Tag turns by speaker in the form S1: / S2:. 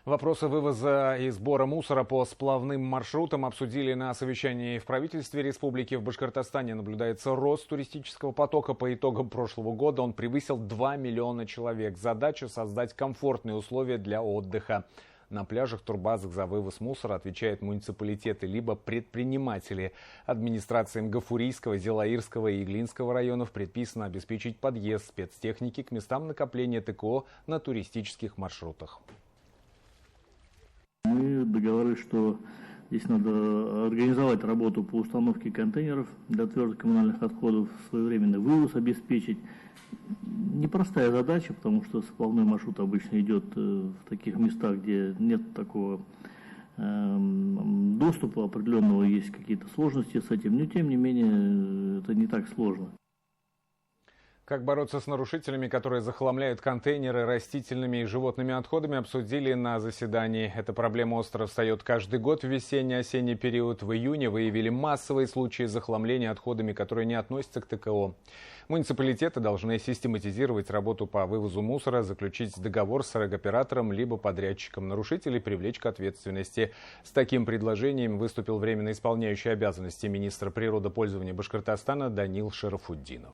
S1: Вопросы вывоза и сбора мусора по сплавным маршрутам обсудили на совещании в правительстве республики. В Башкортостане наблюдается рост туристического потока. По итогам прошлого года он превысил 2 миллиона человек. Задача – создать комфортные условия для отдыха. На пляжах, турбазах за вывоз мусора отвечают муниципалитеты либо предприниматели. Администрациям Гафурийского, Зилаирского и Иглинского районов предписано обеспечить подъезд спецтехники к местам накопления ТКО на туристических маршрутах.
S2: Мы договорились, что здесь надо организовать работу по установке контейнеров для твердых коммунальных отходов, своевременный вывоз обеспечить. Непростая задача, потому что сплавной маршрут обычно идет в таких местах, где нет такого доступа определенного, есть какие-то сложности с этим, но тем не менее это не так сложно.
S1: Как бороться с нарушителями, которые захламляют контейнеры растительными и животными отходами, обсудили на заседании. Эта проблема остро встает каждый год в весенне-осенний период. В июне выявили массовые случаи захламления отходами, которые не относятся к ТКО. Муниципалитеты должны систематизировать работу по вывозу мусора, заключить договор с регоператором либо подрядчиком. Нарушителей привлечь к ответственности. С таким предложением выступил временно исполняющий обязанности министра природопользования Башкортостана Данил Шарафутдинов.